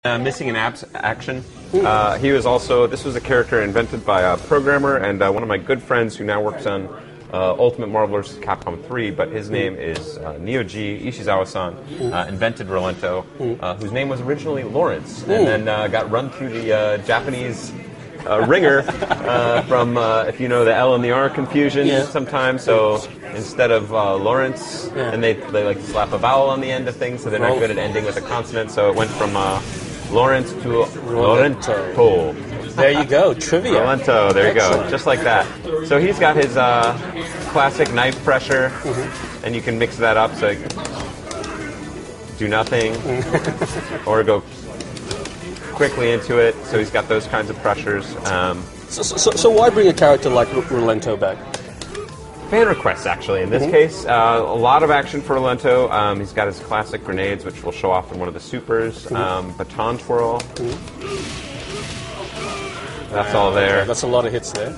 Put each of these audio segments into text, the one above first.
Missing in action. He was also, this was a character invented by a programmer and one of my good friends who now works on Ultimate Marvel vs. Capcom 3, but his name is Neo G Ishizawa-san, invented Rolento, whose name was originally Lawrence, and then got run through the Japanese ringer from, if you know, the L and the R confusion sometimes, so instead of Lawrence, and they like to slap a vowel on the end of things, so they're not good at ending with a consonant, so it went from Lawrence to Rolento. There you go, trivia. Rolento, there you go, just like that. So he's got his classic knife pressure, and you can mix that up so you do nothing, or go quickly into it. So he's got those kinds of pressures. So why bring a character like Rolento back? Fan requests, actually. In this case, a lot of action for Rolento. He's got his classic grenades, which we'll show off in one of the supers. Baton twirl. That's all there. That's a lot of hits there.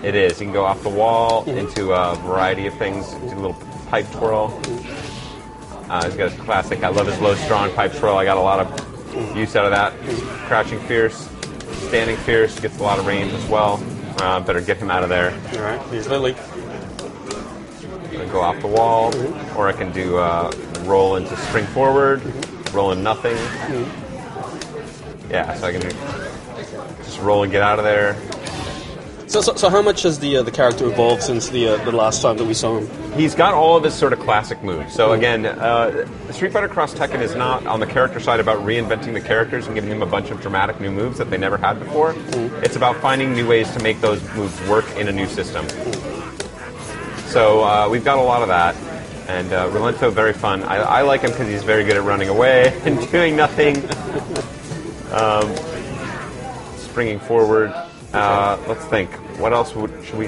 It is. You can go off the wall into a variety of things. Do a little pipe twirl. He's got his classic. I love his low, strong pipe twirl. I got a lot of use out of that. Crouching fierce, standing fierce. Gets a lot of range as well. Better get him out of there. All right. Here's Lily. Go off the wall, or I can do roll into spring forward, roll in nothing. Yeah, so I can just roll and get out of there. So how much has the character evolved since the last time that we saw him? He's got all of his sort of classic moves. So again, Street Fighter Cross Tekken is not on the character side about reinventing the characters and giving them a bunch of dramatic new moves that they never had before. It's about finding new ways to make those moves work in a new system. So we've got a lot of that, and Rolento, very fun. I like him because he's very good at running away and doing nothing, springing forward. Let's think. What else should we?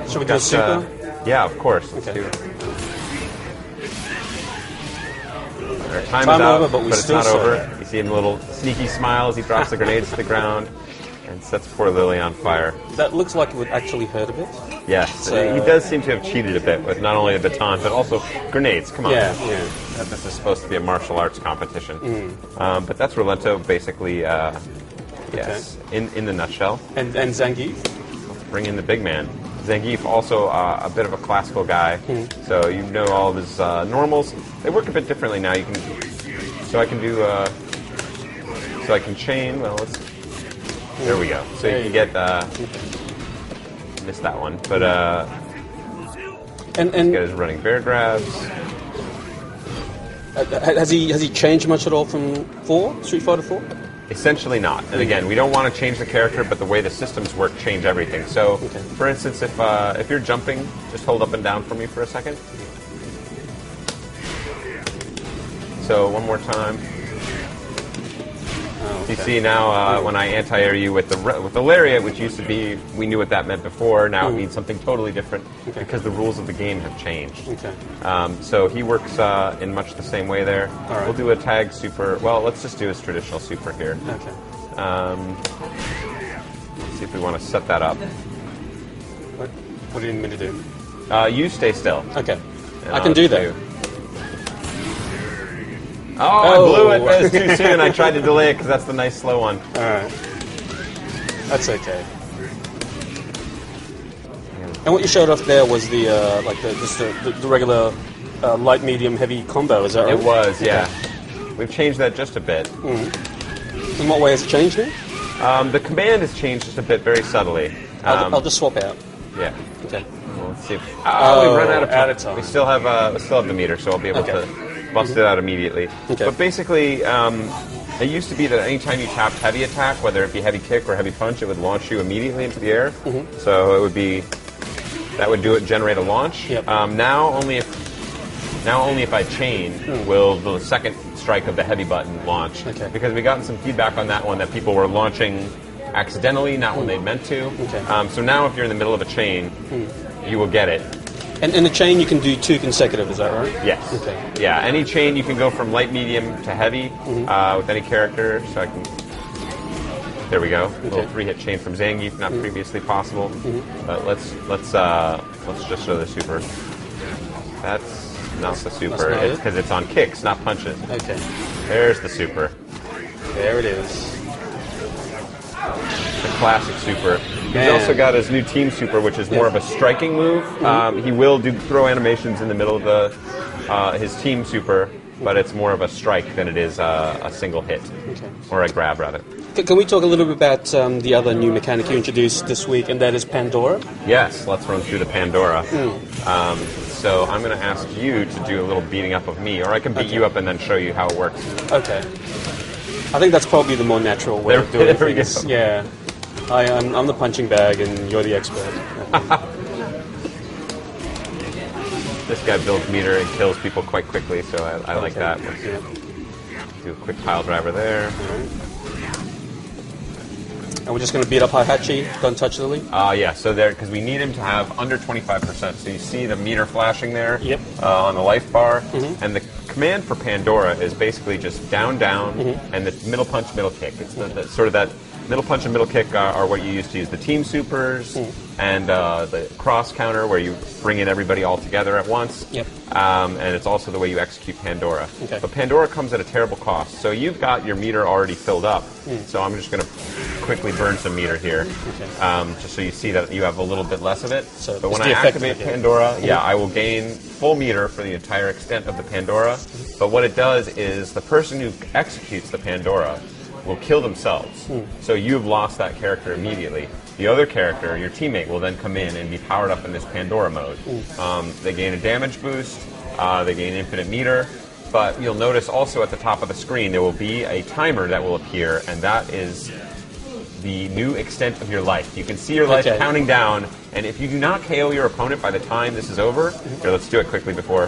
Should we do a super? Yeah, of course. Let's do it. Our time is out, over, but it's not over. You see him little sneaky smiles. He drops the grenades to the ground and sets poor Lily on fire. That looks like it would actually hurt a bit. Yes, he does seem to have cheated a bit with not only the baton, but also grenades. Come on. Yeah. This is supposed to be a martial arts competition. But that's Rolento, basically, yes, in the nutshell. And Zangief? Bring in the big man. Zangief, also a bit of a classical guy, so you know all of his normals. They work a bit differently now. You can, so I can do, so I can chain. Well, there we go. So you can get. Missed that one, but and he's got his running bear grabs. Has he changed much at all from Street Fighter 4? Essentially not. And again, we don't want to change the character, but the way the systems work change everything. So, for instance, if you're jumping, just hold up and down for me for a second. So one more time. You see now when I anti-air you with the lariat, which used to be, we knew what that meant before, now it means something totally different because the rules of the game have changed. So he works in much the same way there. Right. We'll do a tag super, well, let's just do his traditional super here. Let's see if we want to set that up. What do you need me to do? You stay still. Okay. I can do that. I blew it, but it was too soon. I tried to delay it because that's the nice slow one. All right. That's okay. And what you showed off there was the the regular light, medium, heavy combo. Is that right? It was, yeah. We've changed that just a bit. In what way has it changed now? The command has changed just a bit, very subtly. I'll just swap out. Yeah. Okay. Well, let's see. We've run out of time. We still have the meter, so I'll be able to bust it out immediately. But basically, it used to be that anytime you tapped heavy attack, whether it be heavy kick or heavy punch, it would launch you immediately into the air. So it would be, that would generate a launch. Now only if I chain will the second strike of the heavy button launch. Because we've gotten some feedback on that one that people were launching accidentally, not when they meant to. So now if you're in the middle of a chain, you will get it. And in the chain, you can do 2 consecutive, is that right? Yes. Yeah, any chain you can go from light, medium to heavy with any character. So I can. There we go. A little 3-hit chain from Zangief, not previously possible. But let's just show the super. That's not the super. It's because it's on kicks, not punches. Okay. There's the super. There it is. The classic super. He's Man. also got his new team super, which is more of a striking move. He will do throw animations in the middle of the his team super, but it's more of a strike than it is a single hit, or a grab rather. Can we talk a little bit about the other new mechanic you introduced this week, and that is Pandora? Yes, let's run through the Pandora. So I'm going to ask you to do a little beating up of me, or I can beat you up and then show you how it works. Okay. I think that's probably the more natural way of doing there we things. go. Yeah. I'm the punching bag, and you're the expert. This guy builds meter and kills people quite quickly, so I like that. Let's do a quick pile driver there. And we're just going to beat up Heihachi. Don't touch Lily. Yeah, so there, because we need him to have under 25%. So you see the meter flashing there on the life bar. And the command for Pandora is basically just down, down, and the middle punch, middle kick. It's the sort of that middle punch and middle kick are what you used to use the team supers and the cross counter where you bring in everybody all together at once. And it's also the way you execute Pandora. But Pandora comes at a terrible cost. So you've got your meter already filled up. So I'm just going to quickly burn some meter here, just so you see that you have a little bit less of it. So but when I activate Pandora, I will gain full meter for the entire extent of the Pandora. But what it does is the person who executes the Pandora will kill themselves. So you've lost that character immediately. The other character, your teammate, will then come in and be powered up in this Pandora mode. They gain a damage boost, they gain infinite meter, but you'll notice also at the top of the screen there will be a timer that will appear, and that is the new extent of your life. You can see your life counting down, and if you do not KO your opponent by the time this is over, here, let's do it quickly before.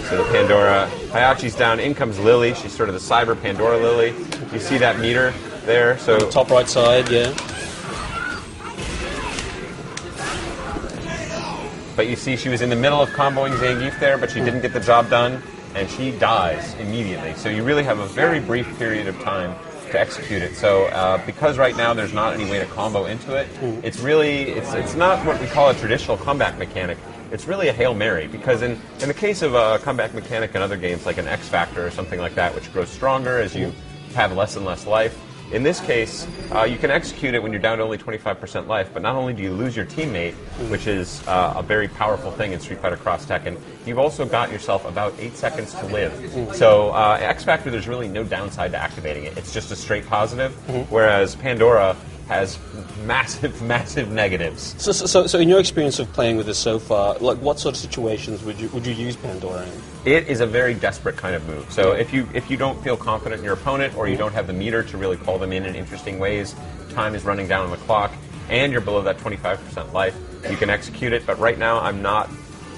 So the Pandora, Heihachi's down, in comes Lily, she's sort of the cyber Pandora Lily. You see that meter there? So on the top right side, But you see she was in the middle of comboing Zangief there, but she didn't get the job done, and she dies immediately. So you really have a very brief period of time to execute it. So because right now there's not any way to combo into it, it's really, it's not what we call a traditional comeback mechanic. It's really a Hail Mary, because in the case of a comeback mechanic in other games like an X Factor or something like that, which grows stronger as you have less and less life, in this case, you can execute it when you're down to only 25% life, but not only do you lose your teammate, which is a very powerful thing in Street Fighter Cross Tekken, you've also got yourself about 8 seconds to live. So X Factor, there's really no downside to activating it. It's just a straight positive, whereas Pandora has massive, massive negatives. So in your experience of playing with this so far, like what sort of situations would you use Pandora in? It is a very desperate kind of move. So if you don't feel confident in your opponent, or you don't have the meter to really call them in interesting ways, time is running down on the clock, and you're below that 25% life, you can execute it. But right now, I'm not.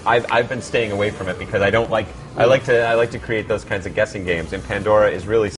I've been staying away from it because I don't like. I like to create those kinds of guessing games, and Pandora is really